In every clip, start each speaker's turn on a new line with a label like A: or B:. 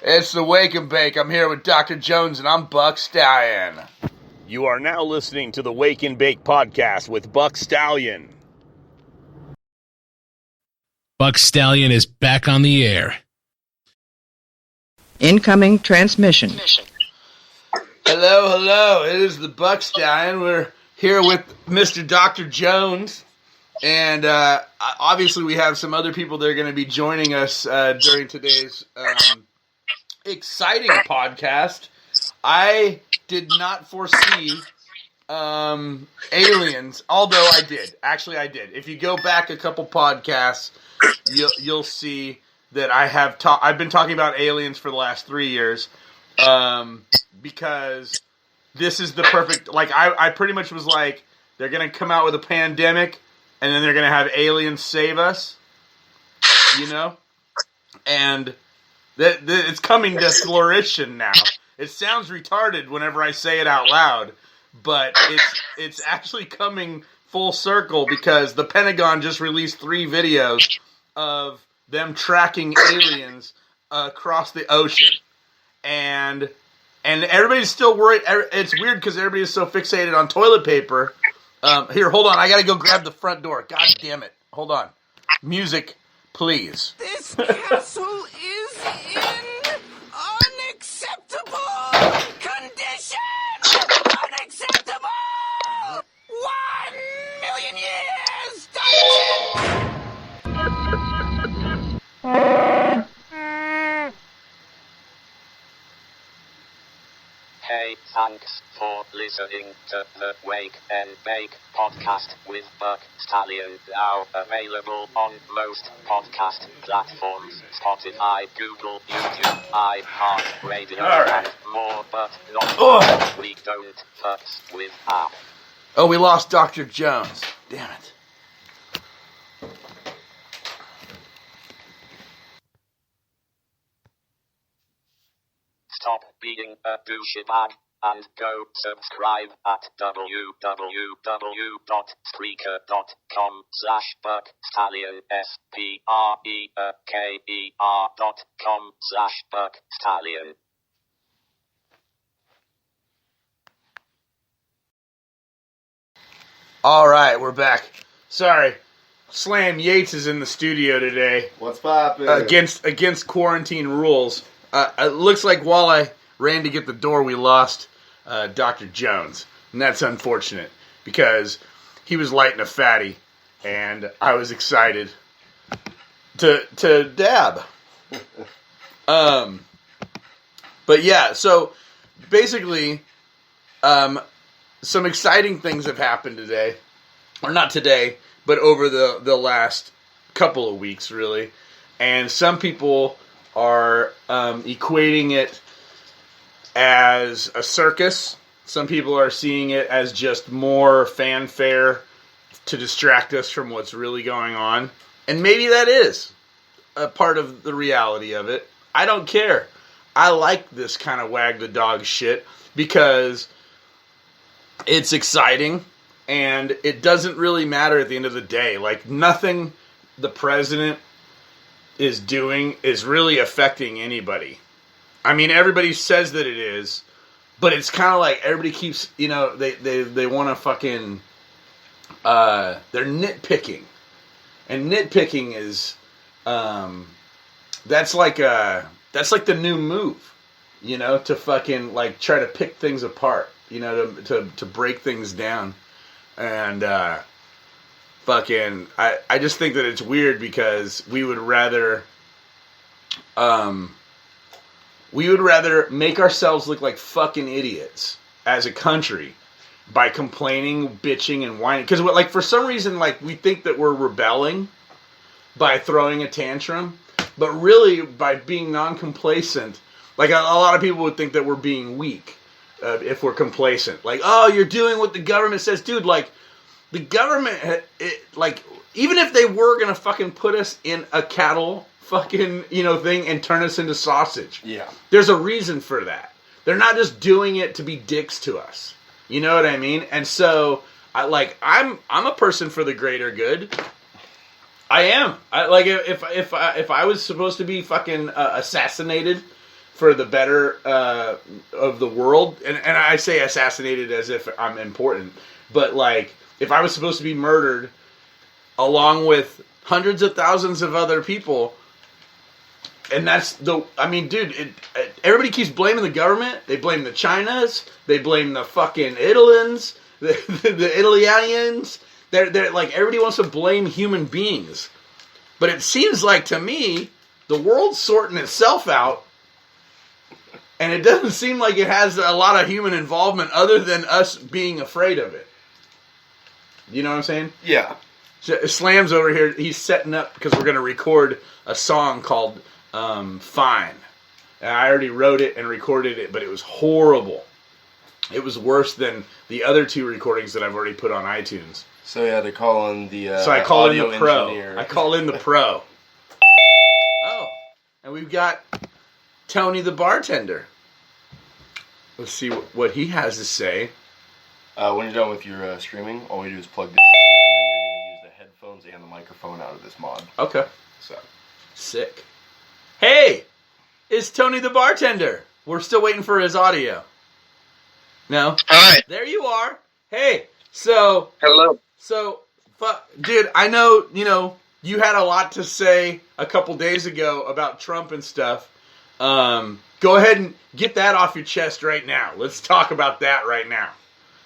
A: It's the Wake and Bake. I'm here with Dr. Jones, and I'm Buck Stallion.
B: You are now listening to the Wake and Bake podcast with Buck Stallion.
C: Buck Stallion is back on the air.
D: Incoming transmission.
A: Hello. It is the Buck Stallion. We're here with Mr. Dr. Jones. And obviously we have some other people that are going to be joining us during today's exciting podcast. I did not foresee aliens, although I did. Actually, I did. If you go back a couple podcasts, you'll see that I've been talking about aliens for the last 3 years because this is the perfect... Like, I pretty much was like, they're going to come out with a pandemic, and then they're going to have aliens save us, you know? And it's coming to fruition now. It sounds retarded whenever I say it out loud, but it's actually coming full circle because the Pentagon just released 3 videos of them tracking aliens across the ocean. And everybody's still worried. It's weird because everybody's so fixated on toilet paper. Here, hold on. I got to go grab the front door. God damn it. Hold on. Music, please.
E: This castle is in unacceptable condition! Unacceptable! 1,000,000 years!
F: Hey, thanks for listening to the Wake and Bake podcast with Buck Stallion, now available on most podcast platforms, Spotify, Google, YouTube, iHeartRadio, and more, but not more. We don't fucks with app.
A: Oh, we lost Dr. Jones. Damn it.
F: Stop being a douchebag and go subscribe at www.spreaker.com/BuckStallion, SPREAKER.com/BuckStallion.
A: All right, we're back. Sorry. Slam Yates is in the studio today.
G: What's poppin'?
A: Against quarantine rules. It looks like while I ran to get the door, we lost Dr. Jones. And that's unfortunate because he was light and a fatty, and I was excited to dab. But yeah, so basically, some exciting things have happened today. Or not today, but over the last couple of weeks, really. And some people are equating it as a circus. Some people are seeing it as just more fanfare to distract us from what's really going on. And maybe that is a part of the reality of it. I don't care. I like this kind of wag the dog shit because it's exciting and it doesn't really matter at the end of the day. Like, nothing the president is doing is really affecting anybody. I mean, everybody says that it is, but it's kind of like everybody keeps, they want to fucking, they're nitpicking. And nitpicking is, that's like the new move, to fucking, like, try to pick things apart, to break things down. And, I just think that it's weird because we would rather make ourselves look like fucking idiots as a country by complaining, bitching, and whining. Because, like, for some reason, like, we think that we're rebelling by throwing a tantrum, but really by being non-complacent. Like, a lot of people would think that we're being weak if we're complacent. Like, oh, you're doing what the government says. Dude, like, the government, even if they were going to fucking put us in a cattle fucking, thing and turn us into sausage.
G: Yeah.
A: There's a reason for that. They're not just doing it to be dicks to us. You know what I mean? And so, I'm a person for the greater good. I am. If I was supposed to be fucking assassinated for the better of the world. And I say assassinated as if I'm important. But, like, if I was supposed to be murdered along with hundreds of thousands of other people, and that's the... I mean, dude, everybody keeps blaming the government. They blame the Chinas. They blame the fucking Italians. The Italians. They're like, everybody wants to blame human beings. But it seems like, to me, the world's sorting itself out, and it doesn't seem like it has a lot of human involvement other than us being afraid of it. You know what I'm saying?
D: Yeah.
A: Slam's over here. He's setting up because we're going to record a song called Fine. And I already wrote it and recorded it, but it was horrible. It was worse than the other 2 recordings that I've already put on iTunes.
D: So you had to call in the
A: So I call in
D: audio
A: the pro.
D: engineer.
A: I call in the pro. Oh, and we've got Tony the bartender. Let's see what he has to say.
D: When you're done with your streaming, all we do is plug this in, and then you're going to use the headphones and the microphone out of this mod.
A: Okay.
D: So,
A: Sick. Hey, it's Tony the bartender. We're still waiting for his audio. No?
G: Hi.
A: There you are. Hey, so...
G: Hello.
A: So, dude, I know, you had a lot to say a couple days ago about Trump and stuff. Go ahead and get that off your chest right now. Let's talk about that right now.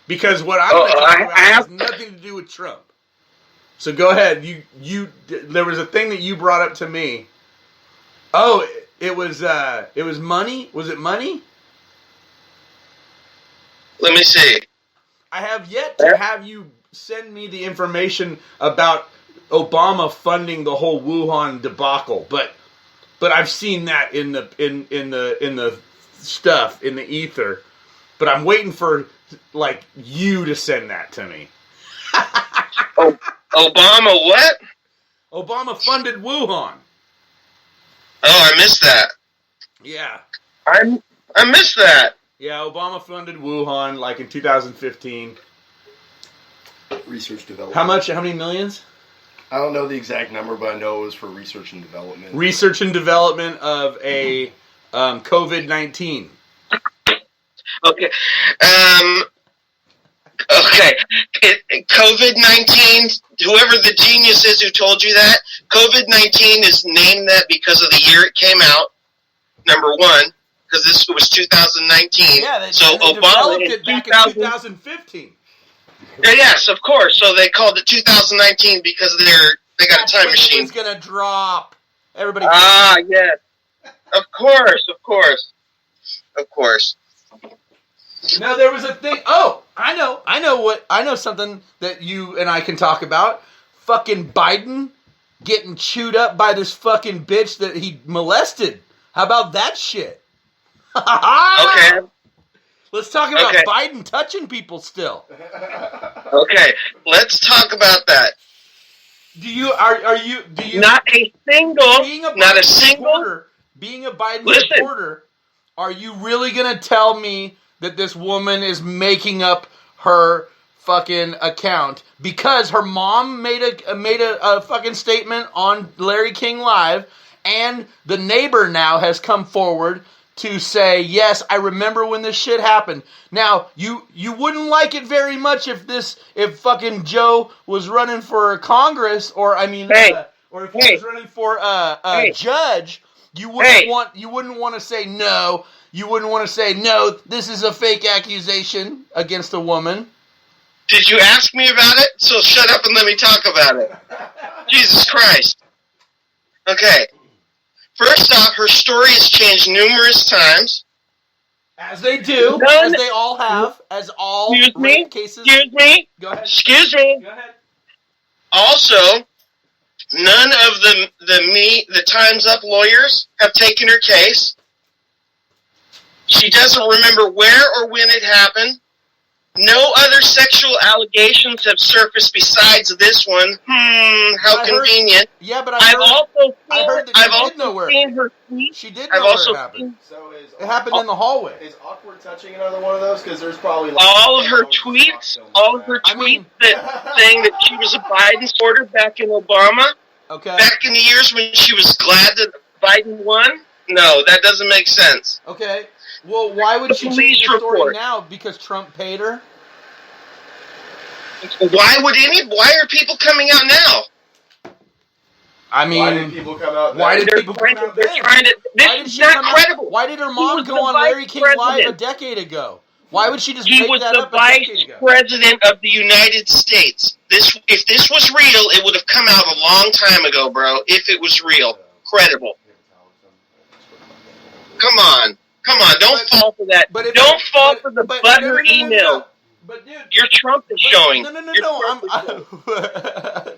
A: Because what I'm going to talk about has nothing to do with Trump. So go ahead. There was a thing that you brought up to me. Oh, it was money? Was it money?
G: Let me see.
A: I have yet to have you send me the information about Obama funding the whole Wuhan debacle, but I've seen that in the stuff in the ether. But I'm waiting for like you to send that to me.
G: Obama what?
A: Obama funded Wuhan.
G: Oh, I missed that.
A: Yeah.
G: I missed that.
A: Yeah, Obama funded Wuhan like in 2015.
D: research development.
A: How much? How many millions?
D: I don't know the exact number, but I know it was for research and development.
A: Research and development of a COVID-19.
G: Okay. Okay. COVID-19, whoever the genius is who told you that, COVID-19 is named that because of the year it came out, number one, because this was 2019.
A: Yeah, they
G: Obama
A: developed it back in 2015.
G: Yes, of course. So they called it 2019 because they got a time machine.
A: It's gonna drop. Everybody.
G: Ah, yes. Of course.
A: No, there was a thing. Oh, I know something that you and I can talk about. Fucking Biden getting chewed up by this fucking bitch that he molested. How about that shit?
G: Okay.
A: Let's talk about Biden touching people still.
G: Okay, let's talk about that.
A: Do you
G: Not a single
A: being a Biden supporter, are you really gonna tell me that this woman is making up her fucking account because her mom made a fucking statement on Larry King Live, and the neighbor now has come forward to say, yes, I remember when this shit happened. Now, you wouldn't like it very much if fucking Joe was running for Congress, or if he was running for a judge. You wouldn't want to say no. You wouldn't want to say no. This is a fake accusation against a woman.
G: Did you ask me about it? So shut up and let me talk about it. Jesus Christ. Okay. First off, her story has changed numerous times.
A: As they do. As they all have. As all rape cases.
G: Excuse me.
A: Go ahead.
G: Excuse me.
A: Go ahead.
G: Also, none of the Time's Up lawyers have taken her case. She doesn't remember where or when it happened. No other sexual allegations have surfaced besides this one. How convenient.
A: But
G: I've also
A: seen
G: her tweet.
A: She did know where it happened. It happened in the hallway.
D: Is awkward touching another one of those? Because there's probably
G: all of her tweets saying that she was a Biden supporter back in Obama.
A: Okay.
G: Back in the years when she was glad that Biden won. No, that doesn't make sense.
A: Okay. Well, why would she
G: Police
A: change the story
G: report.
A: now? Because Trump paid her?
G: Why are people coming out now?
A: I mean,
D: Why did people come out?
A: why did
G: They're
A: people come out
G: they're
A: then?
G: trying to.
A: Why
G: This
A: did
G: is
A: she
G: not
A: come out?
G: credible.
A: Why did her
G: He
A: mom
G: was
A: go
G: the
A: on
G: vice
A: Larry King Live a
G: president.
A: decade ago? Why would she just
G: He
A: make
G: was
A: that
G: the
A: up a decade
G: vice
A: ago?
G: president of the United States. If this was real, it would have come out a long time ago, bro. If it was real, credible. Come on, don't fall for that. Don't fall for the butter email.
A: But dude,
G: Your Trump is showing.
A: No.
G: Your Trump is showing.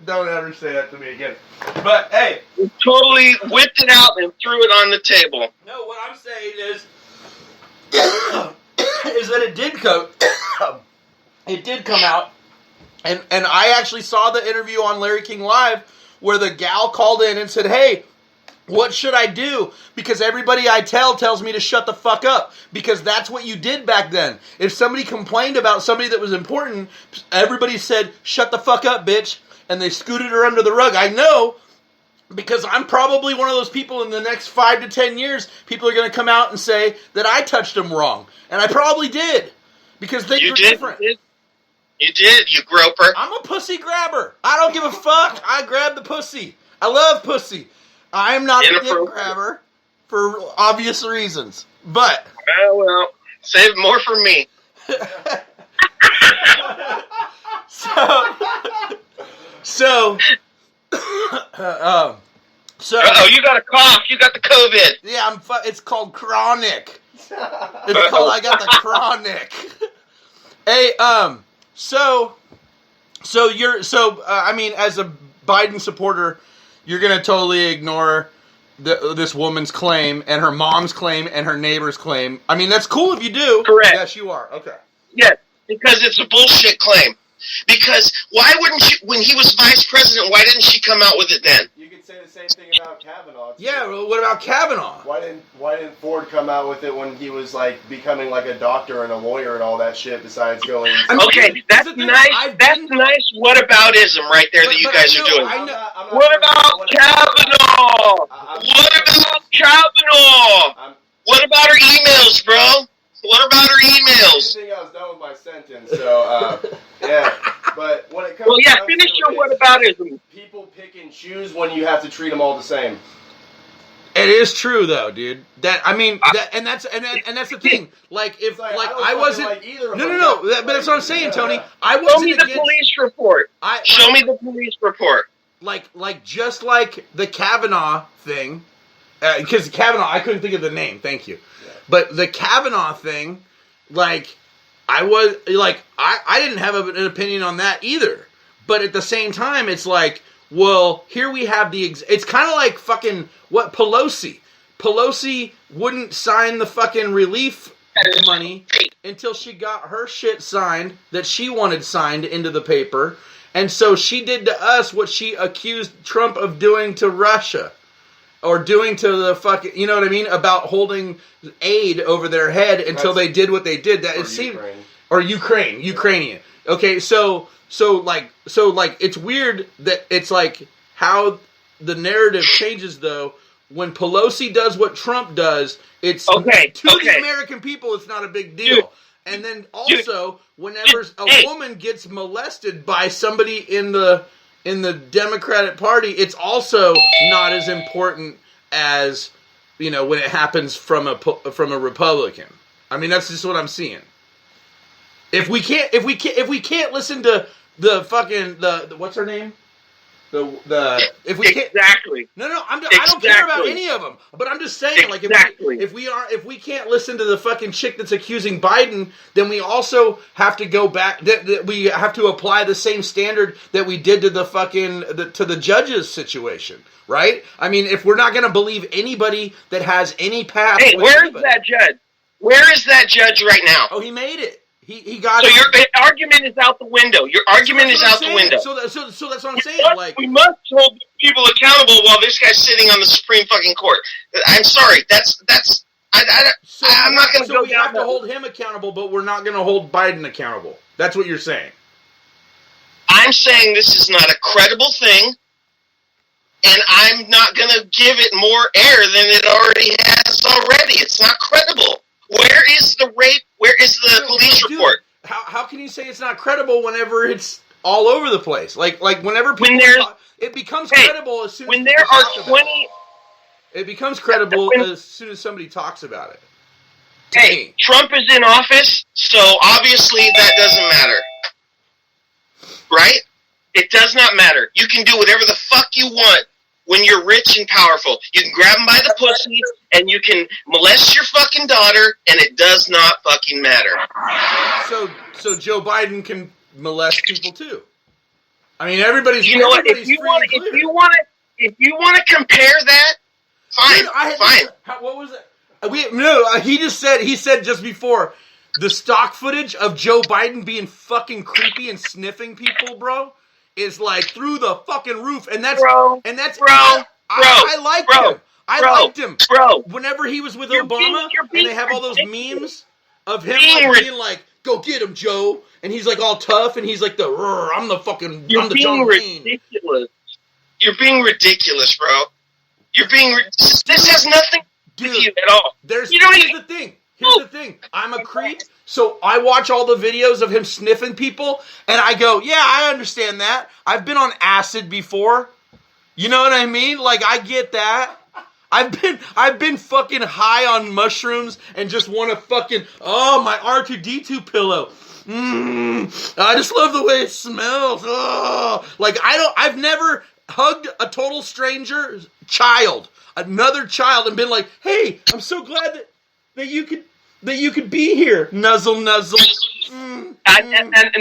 A: Don't ever say that to me again. But hey,
G: You totally whipped it out and threw it on the table.
A: no, what I'm saying is that it did come. It did come out, and I actually saw the interview on Larry King Live where the gal called in and said, "Hey, what should I do? Because everybody I tell tells me to shut the fuck up. Because that's what you did back then. If somebody complained about somebody that was important, everybody said, shut the fuck up, bitch. And they scooted her under the rug. I know, because I'm probably one of those people in the next 5 to 10 years, people are going to come out and say that I touched them wrong. And I probably did. Because things were different.
G: You did, you groper.
A: I'm a pussy grabber. I don't give a fuck. I grab the pussy. I love pussy. I'm not a dick grabber for obvious reasons. But
G: Well, save more for me.
A: so
G: Uh-oh, you got a cough. You got the COVID.
A: yeah, it's called chronic. It's called I got the chronic. Hey, I mean, as a Biden supporter, you're gonna totally ignore this woman's claim and her mom's claim and her neighbor's claim. I mean, that's cool if you do.
G: Correct.
A: Yes, you are. Okay.
G: Yes, because it's a bullshit claim. Because why wouldn't she, when he was vice president, why didn't she come out with it then?
D: You could say the same thing about Kavanaugh. Too.
A: Yeah, well, what about Kavanaugh?
D: Why didn't Ford come out with it when he was like becoming like a doctor and a lawyer and all that shit? Besides going.
G: Okay, that's nice. That's nice. Whataboutism right there that you guys are doing. What about Kavanaugh? What about Kavanaugh? What about her emails, bro? What about her emails?
D: I was done with my sentence, so yeah. But when it comes,
G: finish your whataboutism.
D: People pick and choose when you have to treat them all the same.
A: It is true though, dude. That's the thing. Like if I wasn't
D: like either of
A: no,
D: them.
A: but that's what I'm saying, Tony. I
G: Show
A: wasn't
G: me the
A: against,
G: police report. Show me the police report.
A: like just like the Kavanaugh thing, because Kavanaugh, I couldn't think of the name. Thank you. Yeah. But the Kavanaugh thing, like I didn't have an opinion on that either. But at the same time, it's like, well, here we have it's kind of like fucking what Pelosi. Pelosi wouldn't sign the fucking relief money until she got her shit signed that she wanted signed into the paper. And so she did to us what she accused Trump of doing to Russia. Or doing to the fucking, you know what I mean? About holding aid over their head until they did what they did. That it seemed, or Ukrainian. Okay, so it's weird that it's like how the narrative changes though. When Pelosi does what Trump does, it's to the American people, it's not a big deal. Dude, and then also, whenever a woman gets molested by somebody in the Democratic Party, it's also not as important as, you know, when it happens from a Republican. I mean, that's just what I'm seeing. If we can't listen to the fucking the what's her name? If we can't I don't care about any of them. But I'm just saying, like, if we can't listen to the fucking chick that's accusing Biden, then we also have to go back. That we have to apply the same standard that we did to the fucking to the judges situation, right? I mean, if we're not going to believe anybody that has any path.
G: Hey, where's that judge? Where is that judge right now?
A: Oh, he made it. He got
G: so
A: it.
G: Your argument is out the window. Your argument is out the window.
A: So that's what I'm saying.
G: We must hold people accountable while this guy's sitting on the Supreme fucking court. I'm sorry. I'm not going to go down.
A: So we have to hold him accountable, but we're not going to hold Biden accountable. That's what you're saying.
G: I'm saying this is not a credible thing, and I'm not going to give it more air than it already has already. It's not credible. Where is the rape? Where is the police report?
A: How can you say it's not credible whenever it's all over the place? Like whenever people it becomes credible as soon as
G: there are 20.
A: It becomes credible as soon as somebody talks about it.
G: Hey, Trump is in office, so obviously that doesn't matter. Right? It does not matter. You can do whatever the fuck you want when you're rich and powerful. You can grab them by the pussy, and you can molest your fucking daughter, and it does not fucking matter.
A: So Joe Biden can molest people too. I mean, everybody's.
G: You know what? If you want to compare that, fine,
A: Dude,
G: fine.
A: What was it? He said just before the stock footage of Joe Biden being fucking creepy and sniffing people, bro, is like through the fucking roof, and that's
G: bro.
A: I liked him. I liked him,
G: bro.
A: Whenever he was with Obama, and they have all those memes of him being like, "Go get him, Joe," and he's like all tough, and he's like I'm the John
G: ridiculous. You're being ridiculous, bro. This has nothing to do with you at all.
A: Here's the thing. I'm a creep, so I watch all the videos of him sniffing people, and I go, yeah, I understand that. I've been on acid before. You know what I mean? Like, I get that. I've been fucking high on mushrooms and just want to fucking, my R2-D2 pillow. I just love the way it smells. Like, I've never hugged a total stranger another child, and been like, hey, I'm so glad that you could be here. Nuzzle.
G: And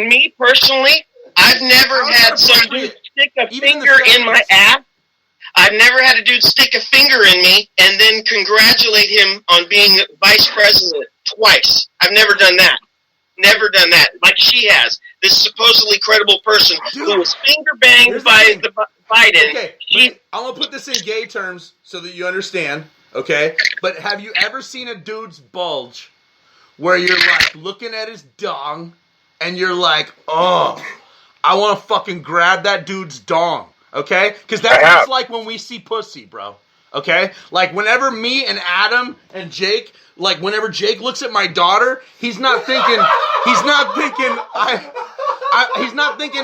G: me personally, I've never had somebody stick a finger in my ass. I've never had a dude stick a finger in me and then congratulate him on being vice president twice. I've never done that. Never done that. Like she has. This supposedly credible person who was finger banged by the Biden.
A: Okay, I'm going to put this in gay terms so that you understand, okay? But have you ever seen a dude's bulge where you're like looking at his dong and you're like, I want to fucking grab that dude's dong, okay? Because that's what it's like when we see pussy, bro, okay? Like whenever me and Adam and Jake, like whenever Jake looks at my daughter, he's not thinking,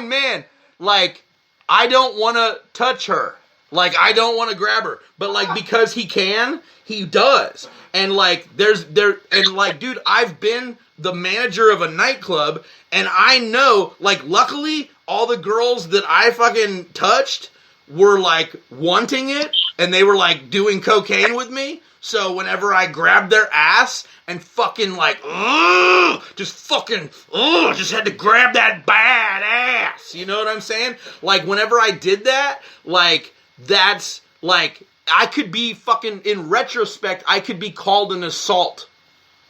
A: man, like, I don't want to touch her. Like, I don't want to grab her. But, like, because he can, he does. And, like, dude, I've been the manager of a nightclub, and I know, like, luckily, all the girls that I fucking touched were, like, wanting it, and they were, like, doing cocaine with me. So whenever I grabbed their ass and fucking like, just had to grab that bad ass. You know what I'm saying? Like whenever I did that, like that's like, I could be fucking, in retrospect, I could be called an assault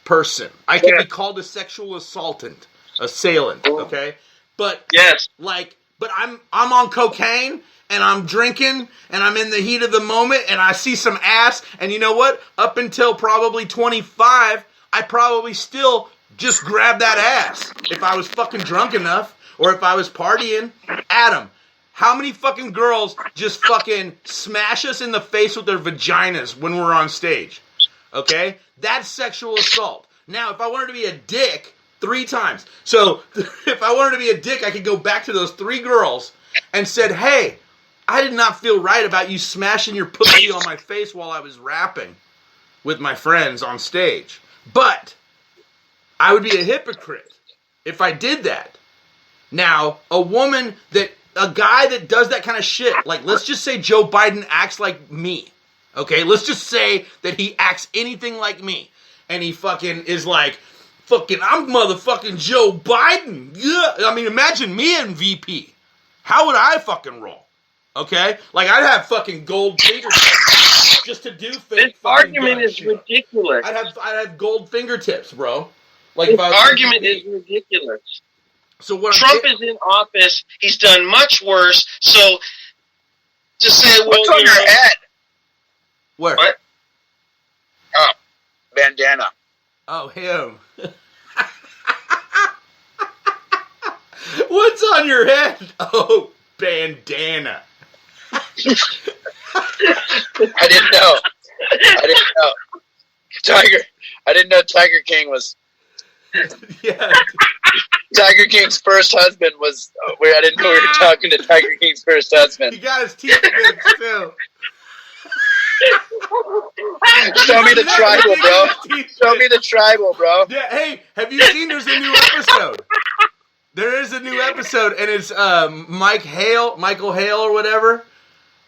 A: person. I could be called a sexual assailant, okay? But
G: yes,
A: like, but I'm on cocaine. And I'm drinking, and I'm in the heat of the moment, and I see some ass, and you know what? Up until probably 25, I probably still just grab that ass. If I was fucking drunk enough, or if I was partying. Adam, how many fucking girls just fucking smash us in the face with their vaginas when we're on stage? Okay? That's sexual assault. Now, if I wanted to be a dick, 3 times. So, if I wanted to be a dick, I could go back to those 3 girls and said, hey, I did not feel right about you smashing your pussy on my face while I was rapping with my friends on stage. But I would be a hypocrite if I did that. Now, a guy that does that kind of shit, like let's just say Joe Biden acts like me. Okay, let's just say that he acts anything like me. And he fucking is like, I'm motherfucking Joe Biden. Yeah. I mean, imagine me in VP. How would I fucking roll? Okay? Like, I'd have fucking gold fingertips just to do fake.
G: This argument is ridiculous.
A: I'd have gold fingertips, bro.
G: Like, this argument is ridiculous.
A: So what
G: Trump is in office. He's done much worse. So, to say, well,
H: what's on your head?
A: Where?
G: What?
H: Oh, bandana.
A: Oh, him. What's on your head? Oh, bandana.
H: I didn't know. I didn't know Tiger King was.
A: Yeah.
H: Tiger King's first husband was. I didn't know we were talking to Tiger King's first husband.
A: He got his teeth fixed, too.
H: Show me the tribal, bro. Show me the tribal, bro.
A: Yeah, hey, have you seen there's a new episode? There is a new episode, and it's Michael Hale or whatever.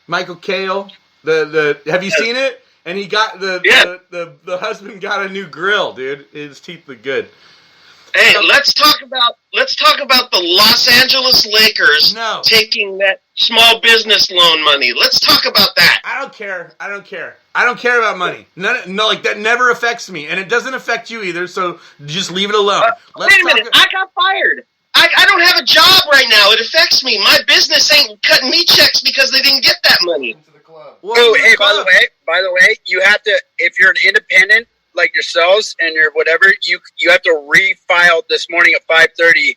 A: Michael Kale. Have you seen it? And he got the husband got a new grill, dude. His teeth look good.
G: Hey, let's talk about the Los Angeles Lakers taking that small business loan money. Let's talk about that.
A: I don't care about money. No, like that never affects me, and it doesn't affect you either. So just leave it alone.
G: Wait a minute, I got fired. I don't have a job right now. It affects me. My business ain't cutting me checks because they didn't get that money.
H: Oh, hey, by the way, you have to, if you're an independent like yourselves and you're whatever, you have to refile this morning at 5:30.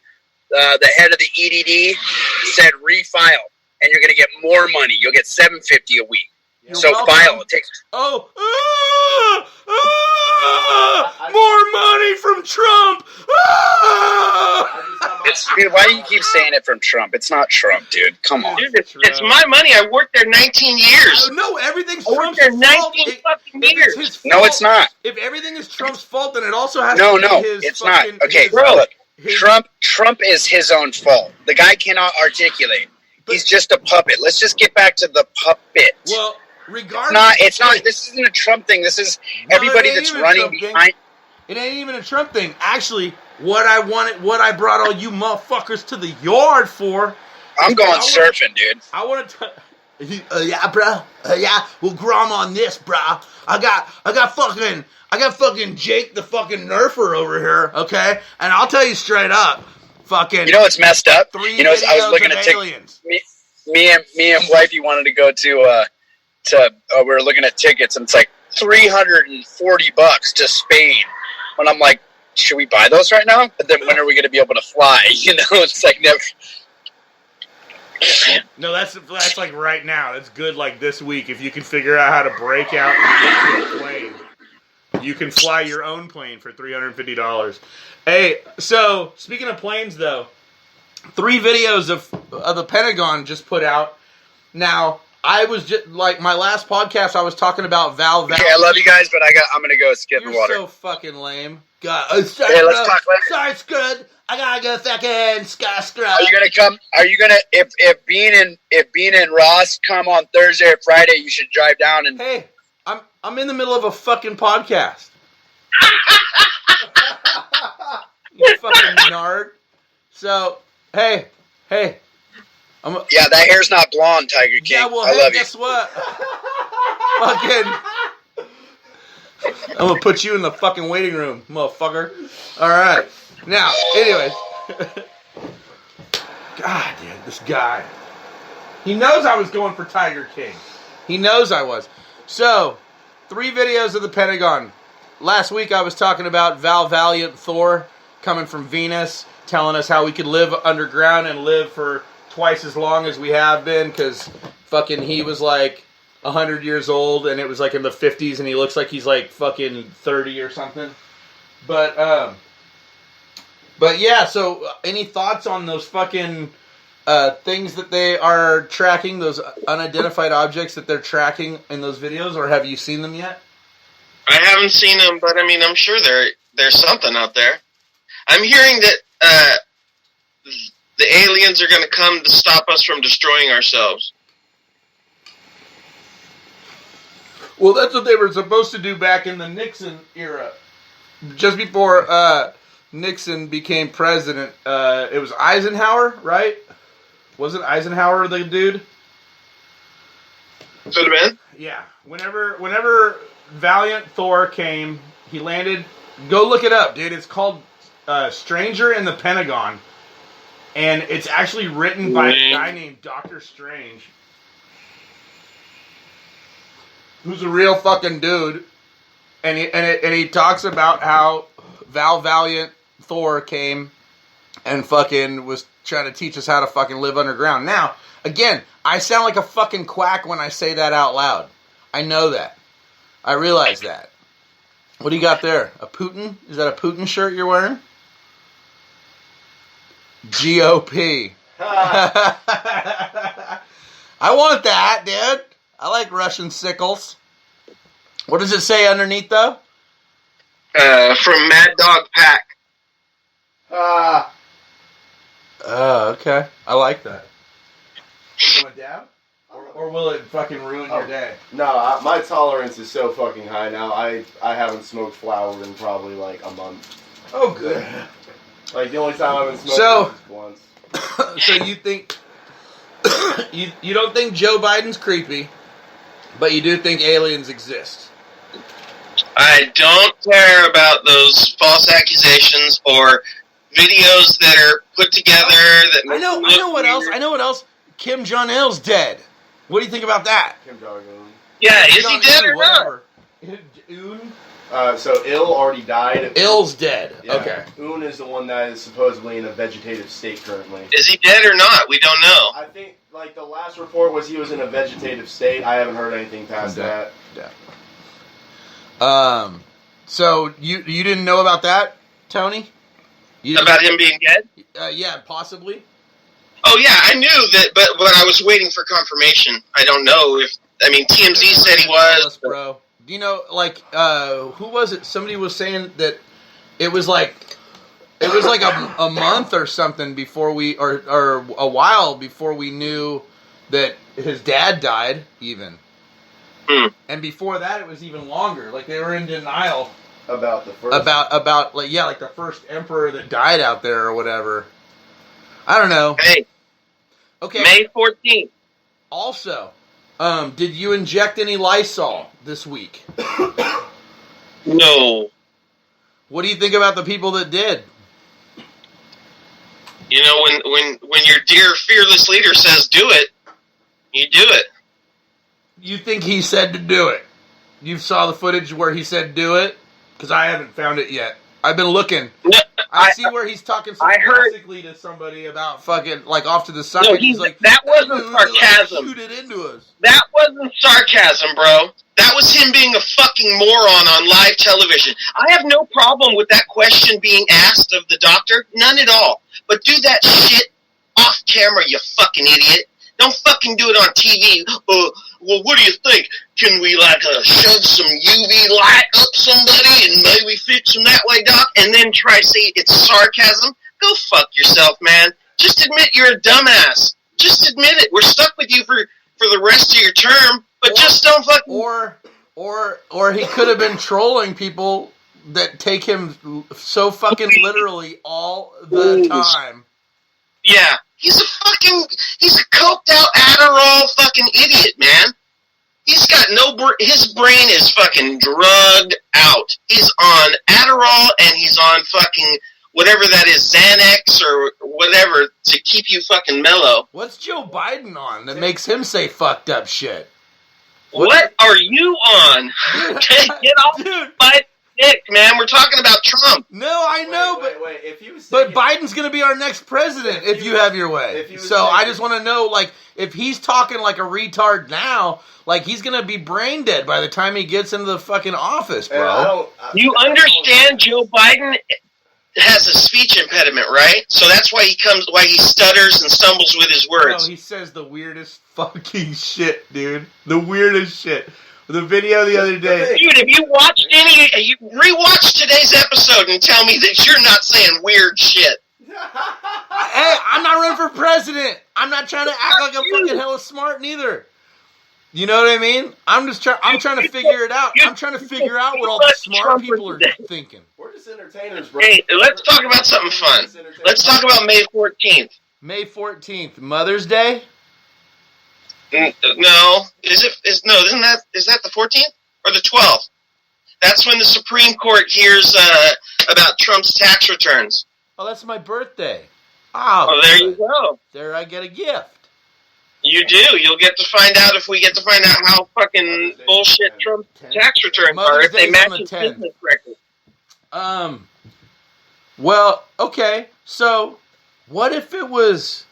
H: The head of the EDD said refile, and you're going to get more money. You'll get $750 a week. So file. It takes.
A: More money from Trump.
H: Dude, why do you keep saying it from Trump? It's not Trump, dude. Come on.
G: Dude, it's my money. I worked there 19 years.
A: No, everything's
G: I
A: Trump's
G: worked there
A: fault.
G: 19 fucking years.
A: It's his fault.
H: No, it's not.
A: If everything is Trump's fault, then it also has
H: No,
A: to be
H: no,
A: his
H: it's
A: fucking,
H: not. Okay, look. Trump is his own fault. The guy cannot articulate. He's just a puppet. Let's just get back to the puppet.
A: Well, regardless,
H: it's not. This isn't a Trump thing. This is everybody that's running behind.
A: It ain't even a Trump thing. Actually, what I brought all you motherfuckers to the yard for.
H: I'm going surfing, dude.
A: I want to. Yeah, bro. Yeah, we'll grom on this, bro. I got fucking Jake the fucking Nerfer over here, okay? And I'll tell you straight up, fucking.
H: You know what's messed up? I was looking at
A: aliens.
H: Me and wifey wanted to go to we were looking at tickets, and it's like $340 to Spain. And I'm like, should we buy those right now? But then when are we going to be able to fly? You know, it's like never.
A: No, that's like right now. That's good. Like this week, if you can figure out how to break out and get to a plane, you can fly your own plane for $350. Hey, so speaking of planes, though, 3 videos of the Pentagon just put out. Now, I was just like my last podcast. I was talking about Val.
H: Okay, I love you guys, but I'm gonna go skip the water.
A: You're so fucking lame. God, sorry,
H: hey, let's talk later.
A: Sorry, it's good. I gotta go fucking scrub.
H: Are you gonna come? Are you gonna if Bean and Ross come on Thursday or Friday? You should drive down and.
A: Hey, I'm in the middle of a fucking podcast. You fucking nerd. So hey.
H: Yeah, that hair's not blonde, Tiger King.
A: Yeah, well,
H: I love
A: guess
H: you.
A: What? Fucking. I'm gonna put you in the fucking waiting room, motherfucker. All right. Now, anyways. God, dude, this guy. He knows I was going for Tiger King. He knows I was. So, 3 videos of the Pentagon. Last week I was talking about Val Valiant Thor coming from Venus, telling us how we could live underground and live for twice as long as we have been, because fucking he was like 100 years old and it was like in the 50s and he looks like he's like fucking 30 or something. But yeah, so any thoughts on those fucking things that they are tracking, those unidentified objects that they're tracking in those videos, or have you seen them yet?
G: I haven't seen them, but I mean, I'm sure there's something out there. I'm hearing that the aliens are going to come to stop us from destroying ourselves.
A: Well, that's what they were supposed to do back in the Nixon era. Just before Nixon became president, it was Eisenhower, right? Wasn't Eisenhower the dude?
G: Could have been.
A: Yeah. Whenever Valiant Thor came, he landed. Go look it up, dude. It's called Stranger in the Pentagon. And it's actually written by a guy named Dr. Strange, who's a real fucking dude. And he talks about how Val Valiant Thor came and fucking was trying to teach us how to fucking live underground. Now, again, I sound like a fucking quack when I say that out loud. I know that. I realize that. What do you got there? A Putin? Is that a Putin shirt you're wearing? GOP. I want that, dude. I like Russian sickles. What does it say underneath, though?
G: From Mad Dog Pack.
A: Oh, okay. I like that. You want a dab? Or will it fucking ruin your day?
D: No, my tolerance is so fucking high now. I haven't smoked flower in probably like a month.
A: Oh, good.
D: Like the only time I've been smoking is once.
A: So you think you don't think Joe Biden's creepy, but you do think aliens exist?
G: I don't care about those false accusations or videos that are put together. That
A: I know what else. I know what else. Kim Jong-il's dead. What do you think about that?
D: Kim Jong-un.
G: Yeah, is he dead or not?
D: So Il already died.
A: Il's dead.
D: Yeah.
A: Okay.
D: Un is the one that is supposedly in a vegetative state currently.
G: Is he dead or not? We don't know.
D: I think like the last report was he was in a vegetative state. I haven't heard anything past that.
A: Yeah. So you didn't know about that, Tony?
G: About him being dead?
A: Yeah, possibly.
G: Oh yeah, I knew that, but I was waiting for confirmation. I don't know if TMZ said he was,
A: bro. Do you know, like, who was it? Somebody was saying that it was like a month or something before or a while before we knew that his dad died, even. And before that, it was even longer. Like they were in denial
D: about the first
A: about like the first emperor that died out there or whatever. I don't know.
G: Hey.
A: Okay.
G: May 14th.
A: Also, did you inject any Lysol this week?
G: No.
A: What do you think about the people that did?
G: You know, when your dear fearless leader says do it, you do it.
A: You think he said to do it? You saw the footage where he said do it? Because I haven't found it yet. I've been looking.
G: No,
A: I see where he's talking sarcastically to somebody about fucking, like, off to the side.
G: No,
A: he's like,
G: that wasn't sarcasm.
A: Shoot it into us.
G: That wasn't sarcasm, bro. That was him being a fucking moron on live television. I have no problem with that question being asked of the doctor. None at all. But do that shit off camera, you fucking idiot. Don't fucking do it on TV. Well, what do you think? Can we, shove some UV light up somebody and maybe fix them that way, doc? And then try to say it's sarcasm? Go fuck yourself, man. Just admit you're a dumbass. Just admit it. We're stuck with you for the rest of your term, but just don't fucking...
A: Or he could have been trolling people that take him so fucking literally all the time.
G: Yeah. He's a coked out Adderall fucking idiot, man. He's got his brain is fucking drugged out. He's on Adderall and he's on fucking whatever that is, Xanax or whatever to keep you fucking mellow.
A: What's Joe Biden on that makes him say fucked up shit?
G: What are you on? Get off my dick, man. We're talking about Trump.
A: No, I know,
D: wait. If he was
A: but Biden's going to be our next president if you have your way. So I just want to know, like, if he's talking like a retard now, like, he's going to be brain dead by the time he gets into the fucking office, bro.
G: You understand Joe Biden has a speech impediment, right? So that's why he stutters and stumbles with his words.
A: No, he says the weirdest fucking shit, dude. The weirdest shit. The video the other day.
G: Dude, if you rewatch today's episode and tell me that you're not saying weird shit.
A: Hey, I'm not running for president. I'm not trying to act like I'm fucking hella smart neither. You know what I mean? I'm trying to figure it out. I'm trying to figure out what all the smart people are thinking.
D: We're just entertainers, bro.
G: Hey, let's talk about something fun. Let's talk about May 14th.
A: May 14th, Mother's Day?
G: No. Is that the 14th or the 12th? That's when the Supreme Court hears about Trump's tax returns.
A: Oh, that's my birthday.
G: Oh, there you go.
A: There I get a gift.
G: You do. You'll get to find out if we get to find out how fucking bullshit Trump's tax returns are, if they match his business record.
A: Well, okay. So, what if it was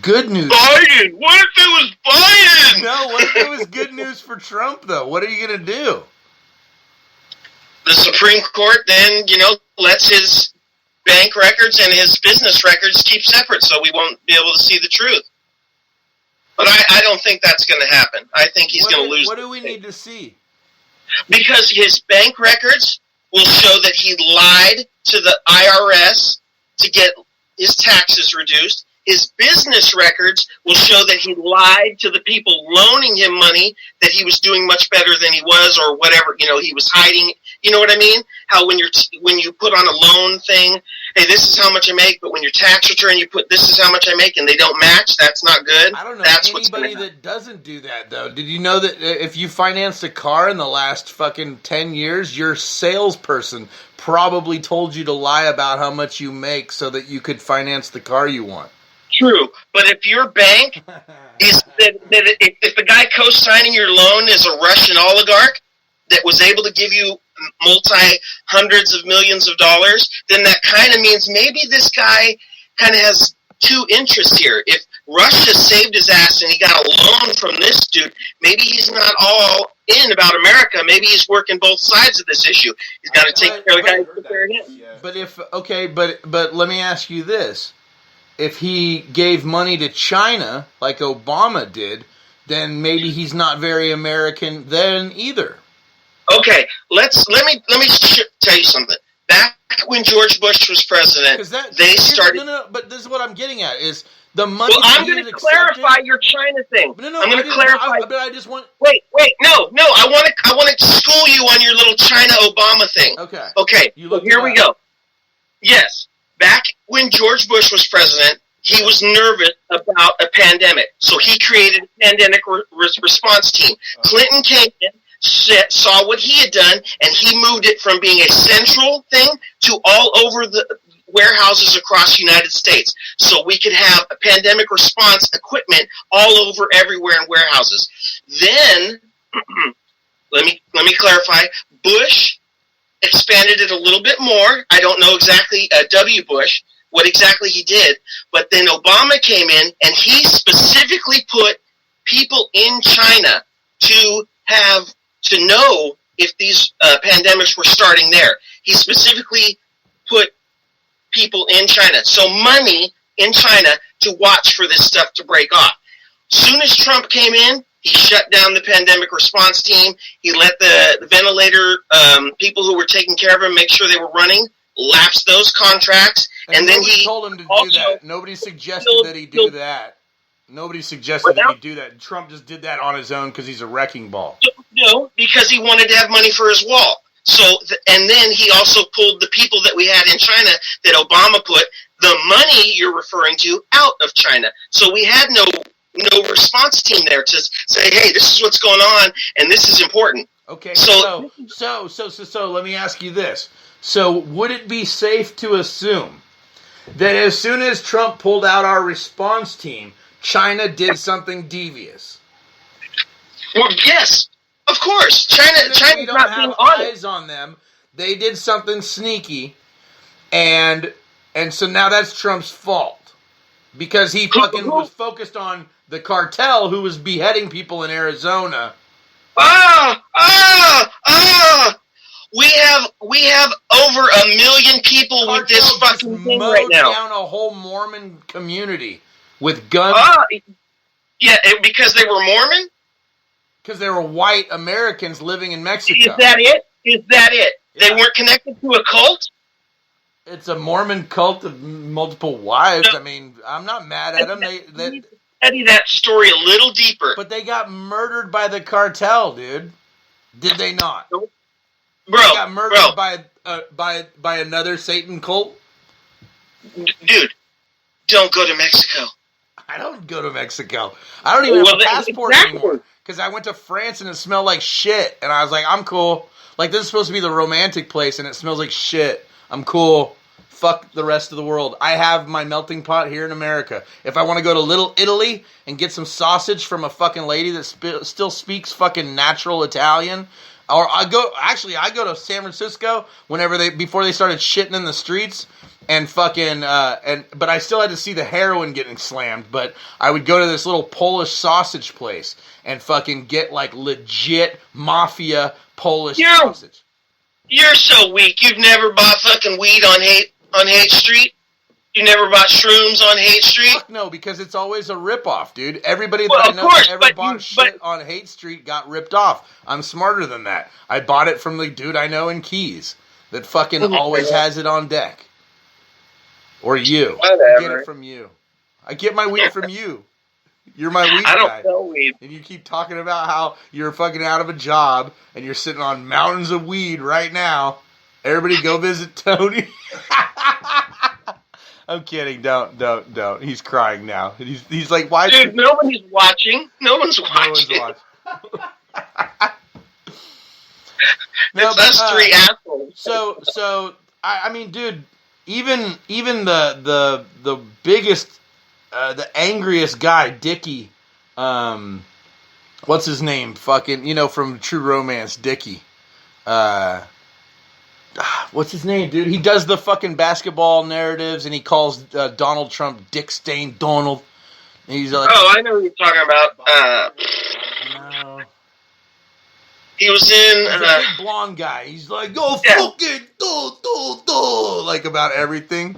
A: good news?
G: Biden! What if it was Biden?
A: No, what if it was good news for Trump, though? What are you going to do?
G: the Supreme Court then, lets his bank records and his business records keep separate, so we won't be able to see the truth. But I don't think that's going to happen. I think he's going to lose.
A: What do we need to see?
G: Because his bank records will show that he lied to the IRS to get his taxes reduced. His business records will show that he lied to the people loaning him money, that he was doing much better than he was, or whatever, he was hiding. You know what I mean? How when you put on a loan thing, hey, this is how much I make, but when your tax return you put this is how much I make, and they don't match, that's not good.
A: I don't know
G: that's
A: anybody that doesn't do that, though. Did you know that if you financed a car in the last fucking 10 years, your salesperson probably told you to lie about how much you make so that you could finance the car you want?
G: True, but if your bank is if the guy co-signing your loan is a Russian oligarch that was able to give you hundreds of millions of dollars, then that kind of means maybe this guy kind of has two interests here. If Russia saved his ass and he got a loan from this dude, maybe he's not all in about America. Maybe he's working both sides of this issue. He's got to take care of the guy who's preparing him.
A: But let me ask you this. If he gave money to China, like Obama did, then maybe he's not very American then either.
G: Okay, let me tell you something. Back when George Bush was president, they started.
A: No, but this is what I'm getting at: is the money.
G: Well, I'm going to clarify your China thing.
A: No,
G: I'm going to clarify.
A: But I just want.
G: Wait, no. I want to school you on your little China Obama thing. Okay. So here we go. Yes. Back when George Bush was president, he was nervous about a pandemic, so he created a pandemic response team. Clinton came in, saw what he had done, and he moved it from being a central thing to all over the warehouses across the United States, so we could have a pandemic response equipment all over everywhere in warehouses. Then, let me clarify, Bush expanded it a little bit more. I don't know exactly, W. Bush, what exactly he did, but then Obama came in and he specifically put people in China to know if these pandemics were starting there. He specifically put people in China, so money in China to watch for this stuff to break off. Soon as Trump came in, he shut down the pandemic response team. He let the ventilator people who were taking care of him make sure they were running, lapse those contracts, and then he
A: told him to do that. Nobody suggested that he do that. Nobody suggested that he do that. Trump just did that on his own because he's a wrecking ball.
G: No, because he wanted to have money for his wall. So, and then he also pulled the people that we had in China that Obama put the money you're referring to out of China. So we had no response team there to say, hey, this is what's going on, and this is important.
A: Okay, so let me ask you this. So would it be safe to assume that as soon as Trump pulled out our response team, China did something devious?
G: Well, yes, of course. China's not being honest.
A: Eyes on them. They did something sneaky, and so now that's Trump's fault because he fucking was focused on the cartel who was beheading people in Arizona.
G: We have over 1 million people with this fucking thing right now.
A: Down a whole Mormon community with guns.
G: Yeah, because they were Mormon?
A: Because they were white Americans living in Mexico.
G: Is that it? Yeah. They weren't connected to a cult?
A: It's a Mormon cult of multiple wives. No. I mean, I'm not mad at them.
G: They study that story a little deeper.
A: But they got murdered by the cartel, dude. Did they not?
G: Bro,
A: they got murdered by another Satan cult?
G: Dude, don't go to Mexico.
A: I don't go to Mexico. I don't even have a passport anymore. Because I went to France and it smelled like shit. And I was like, I'm cool. Like, this is supposed to be the romantic place and it smells like shit. I'm cool. Fuck the rest of the world. I have my melting pot here in America. If I want to go to Little Italy and get some sausage from a fucking lady that still speaks fucking natural Italian, or I go to San Francisco before they started shitting in the streets and fucking but I still had to see the heroin getting slammed. But I would go to this little Polish sausage place and fucking get like legit mafia Polish sausage.
G: You're so weak. You've never bought fucking weed on Haight Street? You never bought shrooms on Haight Street?
A: Fuck no, because it's always a ripoff, dude. Everybody
G: Well,
A: that I
G: of
A: know
G: course,
A: that ever
G: but
A: bought shit on Haight Street got ripped off. I'm smarter than that. I bought it from the dude I know in Keys that fucking always has it on deck. Or you.
G: Whatever.
A: I get it from you. I get my weed from you. You're my weed guy.
G: I don't sell weed.
A: And you keep talking about how you're fucking out of a job and you're sitting on mountains of weed right now. Everybody go visit Tony. I'm kidding. Don't. He's crying now. He's like, why?
G: Dude, nobody's watching. No one's watching.
A: No,
G: it's us three assholes.
A: So I mean, dude, even the biggest, the angriest guy, Dickie, what's his name? Fucking, from True Romance, Dickie. What's his name, dude? He does the fucking basketball narratives, and he calls Donald Trump Dick Stain Donald. And he's like,
G: I know what you're talking about.
A: no.
G: He was in...
A: He's a big blonde guy. He's like, fucking do, like about everything.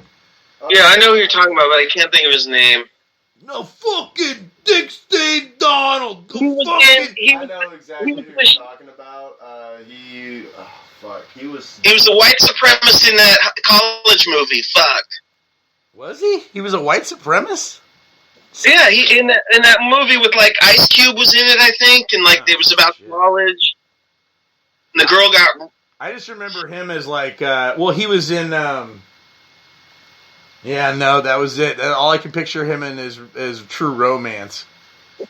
G: Yeah, I know who you're talking about, but I can't think of his name.
A: No, fucking Dick Stain Donald.
G: He was
D: I know exactly who you're talking about. He was
G: a white supremacist in that college movie. Fuck.
A: Was he? He was a white supremacist?
G: Yeah, he in that movie with like Ice Cube was in it, I think, and like it was about college. And the girl got.
A: I just remember him as like, he was in. Yeah, no, that was it. All I can picture him in is True Romance.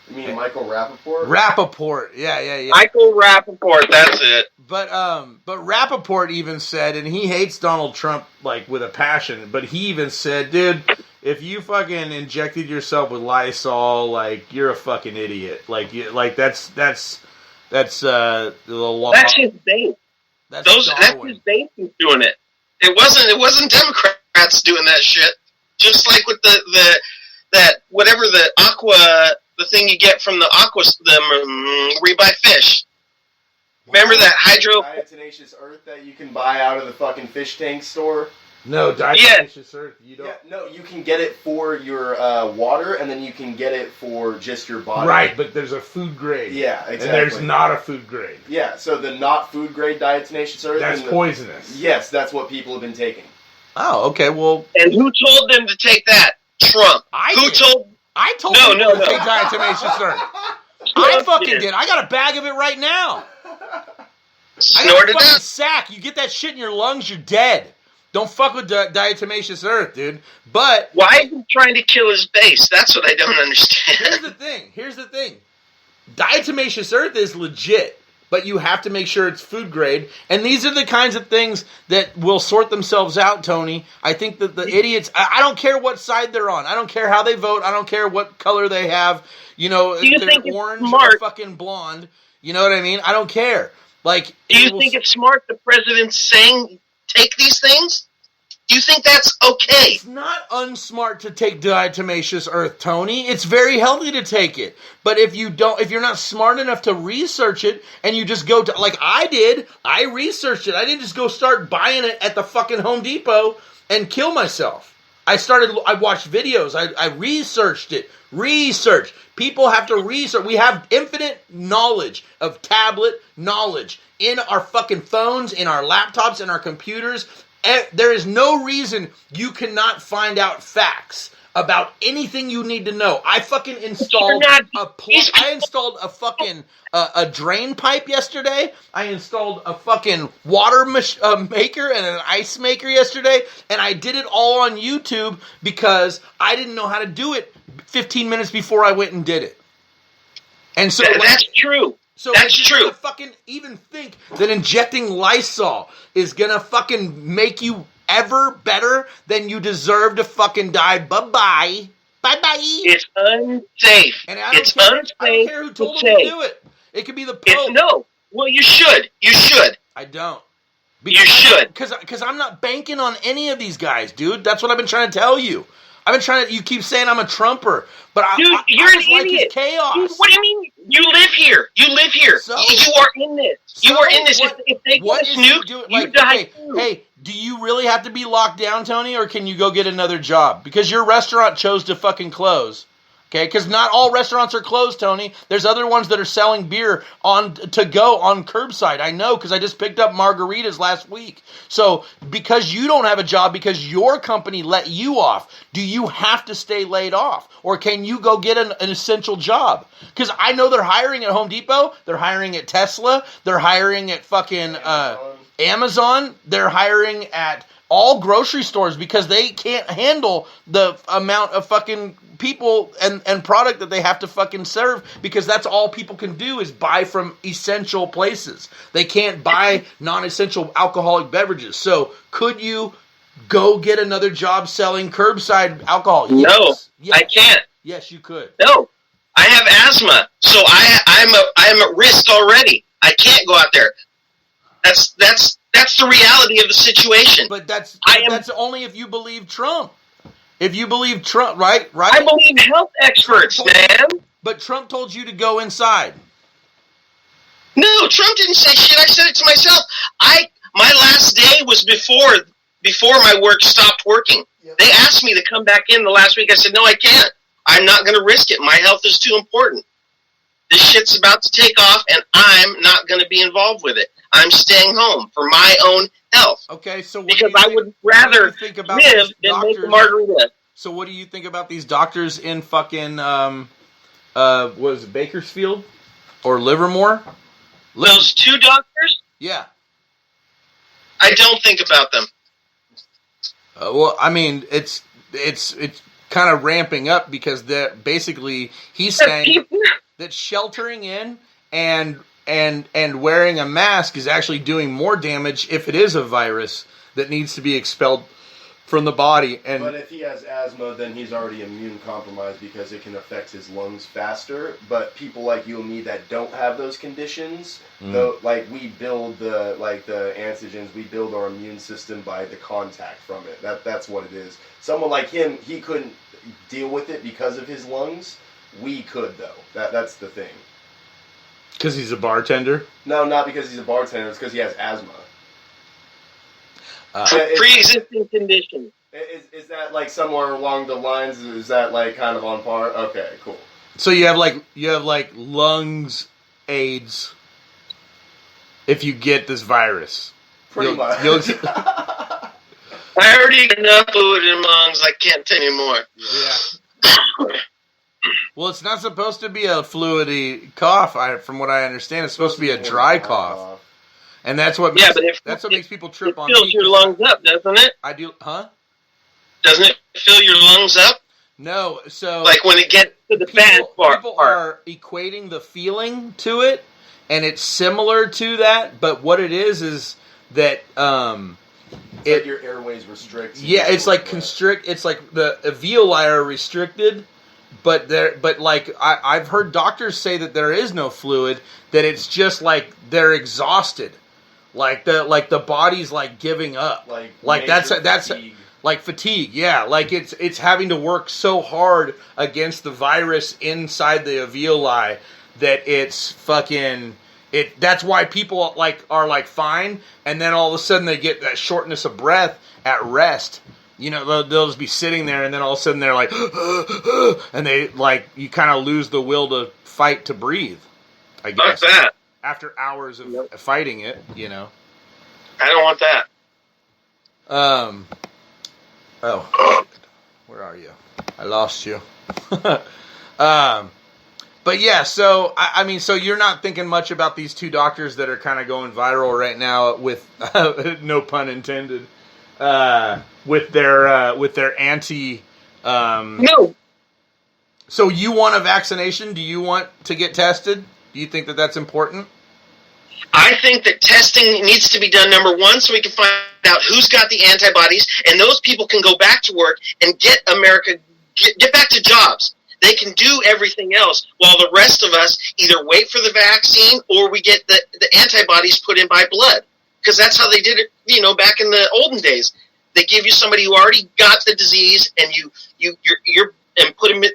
D: You mean Michael Rappaport?
A: Rappaport, yeah.
G: Michael Rappaport, that's it.
A: But Rappaport even said, and he hates Donald Trump like with a passion, but he even said, dude, if you fucking injected yourself with Lysol, like you're a fucking idiot. Like that's the law.
G: That's his base. That's his base who's doing it. It wasn't Democrats doing that shit. Just like with the the thing you get from the where you buy fish. Remember that hydro...
D: Diatomaceous earth that you can buy out of the fucking fish tank store?
A: No, diatomaceous earth. You don't...
D: Yeah, no, you can get it for your water, and then you can get it for just your body.
A: Right, but there's a food grade.
D: Yeah, exactly.
A: And there's not a food grade.
D: Yeah, so the not food grade diatomaceous earth...
A: That's poisonous.
D: Yes, that's what people have been taking.
A: Oh, okay, well...
G: And who told them to take that? Trump. I told them to
A: take diatomaceous earth. I fucking did. I got a bag of it right now. I got a fucking sack. You get that shit in your lungs, you're dead. Don't fuck with diatomaceous earth, dude. But
G: why is he trying to kill his base? That's what I don't understand.
A: Here's the thing. Diatomaceous earth is legit, but you have to make sure it's food grade. And these are the kinds of things that will sort themselves out, Tony. I think that the idiots, I don't care what side they're on. I don't care how they vote. I don't care what color they have.
G: Do you think it's
A: orange
G: smart?
A: Or fucking blonde. You know what I mean? I don't care. Like,
G: do you think it's smart the president's saying take these things? Do you think that's okay?
A: It's not unsmart to take diatomaceous earth, Tony. It's very healthy to take it. But if you're not smart enough to research it, and you just go to, like I did, I researched it. I didn't just go start buying it at the fucking Home Depot and kill myself. I watched videos. I researched it. Research. People have to research. We have infinite knowledge of tablet knowledge in our fucking phones, in our laptops, in our computers. There is no reason you cannot find out facts about anything you need to know. I fucking installed I installed a fucking a drain pipe yesterday. I installed a fucking water maker and an ice maker yesterday, and I did it all on YouTube because I didn't know how to do it 15 minutes before I went and did it. And so
G: that's true.
A: So that's true. To fucking even think that injecting Lysol is gonna fucking make you ever better than you deserve to fucking die. Bye-bye. Bye-bye.
G: It's unsafe.
A: And I don't care who told them to do it. It could be the Pope.
G: No. Well, you should. You should.
A: I don't.
G: You should.
A: Because I'm not banking on any of these guys, dude. That's what I've been trying to tell you. I've been trying to. You keep saying I'm a Trumper, but
G: Dude,
A: I
G: you're an
A: just like
G: idiot.
A: his chaos.
G: Dude, what do you mean? You live here. You live here.
A: So?
G: You are in this. You
A: So
G: are in this.
A: what-
G: If they
A: what
G: get
A: is
G: a
A: he
G: nuke,
A: doing?
G: you
A: Like,
G: die
A: okay,
G: too.
A: hey, do you really have to be locked down, Tony, or can you go get another job? Because your restaurant chose to fucking close. Okay, because not all restaurants are closed, Tony. There's other ones that are selling beer on to go on curbside. I know, because I just picked up margaritas last week. So because you don't have a job, because your company let you off, do you have to stay laid off? Or can you go get an essential job? Because I know they're hiring at Home Depot. They're hiring at Tesla. They're hiring at fucking Amazon. They're hiring at all grocery stores because they can't handle the amount of fucking people and product that they have to fucking serve, because that's all people can do is buy from essential places. They can't buy non-essential alcoholic beverages. So could you go get another job selling curbside alcohol?
G: No,
A: Yes.
G: I can't.
A: Yes, you could.
G: No, I have asthma, so I'm at risk already. I can't go out there. That's the reality of the situation.
A: But that's
G: I am-
A: that's only if you believe Trump. If you believe Trump, right?
G: I believe health experts, man.
A: But Trump told you to go inside.
G: No, Trump didn't say shit. I said it to myself. My last day was before my work stopped working. Yep. They asked me to come back in the last week. I said, no, I can't. I'm not going to risk it. My health is too important. This shit's about to take off, and I'm not going to be involved with it. I'm staying home for my own health.
A: Okay, so
G: because I would rather live than make a margarita.
A: So what do you think about these doctors in fucking what was it, Bakersfield or Livermore?
G: Those two doctors?
A: Yeah.
G: I don't think about them.
A: Well, I mean, it's kind of ramping up because basically he's saying that sheltering in and wearing a mask is actually doing more damage if it is a virus that needs to be expelled from the body.
D: But if he has asthma, then he's already immune compromised because it can affect his lungs faster. But people like you and me that don't have those conditions, though, like we build the antigens, we build our immune system by the contact from it. That's what it is. Someone like him, he couldn't deal with it because of his lungs. We could though. That's the thing.
A: Because he's a bartender?
D: No, not because he's a bartender. It's because he has asthma.
G: Pre-existing condition.
D: Is that like somewhere along the lines? Is that like kind of on par? Okay, cool.
A: So you have like lungs AIDS if you get this virus.
D: Pretty much.
G: I already got enough fluid in my lungs. I can't take anymore.
A: Yeah. Well, it's not supposed to be a fluidy cough. From what I understand, it's supposed to be a dry cough. And that's what makes people trip on. It
G: fills your lungs up, doesn't it?
A: I do, huh?
G: Doesn't it fill your lungs up?
A: No, so
G: like when it gets to the bad part.
A: People are equating the feeling to it, and it's similar to that. But what it is that
D: like your airways restrict.
A: Yeah, it's like constrict. It's like the alveoli are restricted. But I've heard doctors say that there is no fluid. That it's just like they're exhausted. Like the body's like giving up. Like that's fatigue. Like fatigue, yeah. Like it's having to work so hard against the virus inside the alveoli that it's fucking it. That's why people are fine, and then all of a sudden they get that shortness of breath at rest. You know, they'll just be sitting there, and then all of a sudden they're like, and they you kind of lose the will to fight to breathe. I guess.
G: Fuck that.
A: After hours of fighting it, you know.
G: I don't want that.
A: Oh, where are you? I lost you. But yeah, so I mean, so you're not thinking much about these two doctors that are kind of going viral right now with no pun intended, with their anti.
G: No.
A: So you want a vaccination? Do you want to get tested? Do you think that that's important?
G: I think that testing needs to be done, number one, so we can find out who's got the antibodies, and those people can go back to work and get back to jobs. They can do everything else while the rest of us either wait for the vaccine or we get the antibodies put in by blood. Because that's how they did it, back in the olden days. They give you somebody who already got the disease, and you're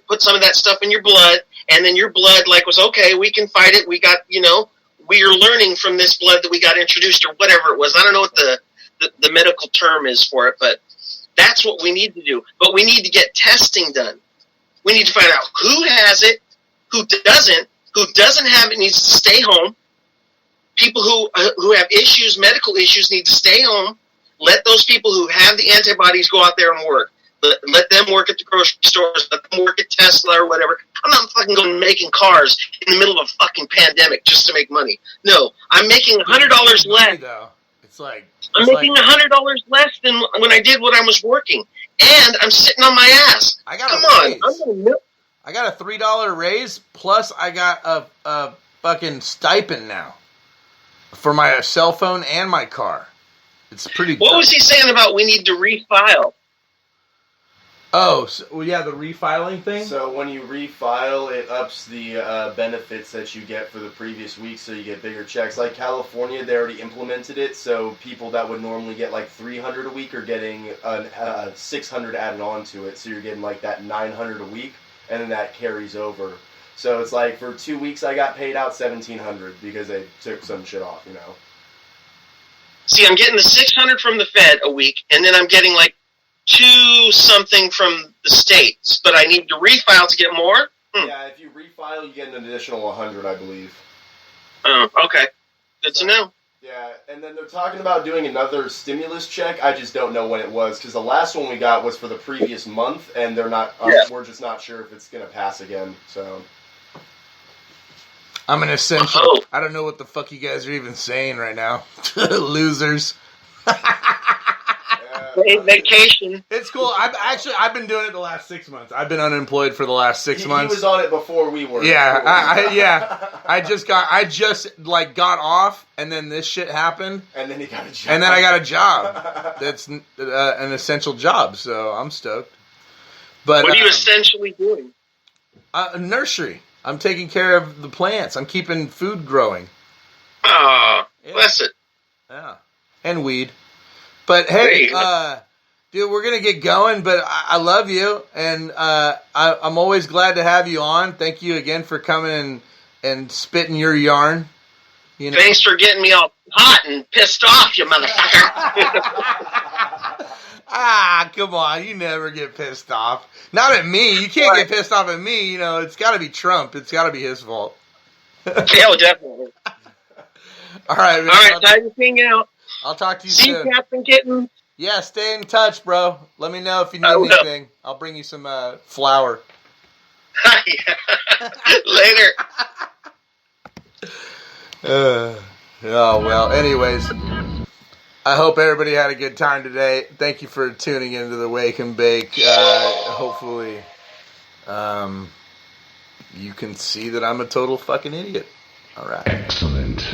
G: put some of that stuff in your blood, and then your blood was okay. We can fight it. We got we are learning from this blood that we got introduced, or whatever it was. I don't know what the medical term is for it, but that's what we need to do. But we need to get testing done. We need to find out who has it, who doesn't have it needs to stay home. People who have issues, medical issues, need to stay home. Let those people who have the antibodies go out there and work. Let them work at the grocery stores. Let them work at Tesla or whatever. I'm not fucking going making cars in the middle of a fucking pandemic just to make money. No, I'm making $100 less. I'm making $100 less than when I did when I was working, and I'm sitting on my ass.
A: I got a $3 raise, plus I got a fucking stipend now for my cell phone and my car. It's pretty.
G: What was he saying about we need to refile?
A: Oh, the refiling thing?
D: So when you refile, it ups the benefits that you get for the previous week, so you get bigger checks. Like California, they already implemented it, so people that would normally get $300 a week are getting $600 added on to it, so you're getting that $900 a week, and then that carries over. So it's for 2 weeks I got paid out $1,700 because they took some shit off,
G: See, I'm getting the $600 from the Fed a week, and then I'm getting $2 something from the states, but I need to refile to get more?
D: Yeah, if you refile, you get an additional $100, I believe.
G: Oh, okay. Good to know.
D: Yeah, and then they're talking about doing another stimulus check. I just don't know when it was, because the last one we got was for the previous month, and they're not. We're just not sure if it's going to pass again. So
A: I'm an essential. I don't know what the fuck you guys are even saying right now, losers.
G: Vacation.
A: It's cool. I've been doing it the last 6 months. I've been unemployed for the last 6 months.
D: He was on it before we were.
A: Yeah, I just got off, and then this shit happened.
D: And then he got a job.
A: And then I got a job. That's an essential job, so I'm stoked. But
G: what are you essentially doing?
A: Nursery. I'm taking care of the plants. I'm keeping food growing.
G: Oh, bless it.
A: Yeah, and weed. But hey, dude, we're gonna get going. But I love you, and I'm always glad to have you on. Thank you again for coming and spitting your yarn.
G: Thanks for getting me all hot and pissed off, you motherfucker.
A: Come on, you never get pissed off. Not at me. You can't get pissed off at me. It's got to be Trump. It's got to be his fault.
G: Yeah, definitely.
A: All right, man.
G: All right, time to hang out.
A: I'll talk to you soon.
G: See you, Captain Kitten.
A: Yeah, stay in touch, bro. Let me know if you need anything. I'll bring you some flour.
G: Later.
A: Anyways, I hope everybody had a good time today. Thank you for tuning into the Wake and Bake. Hopefully, you can see that I'm a total fucking idiot. All right.
C: Excellent.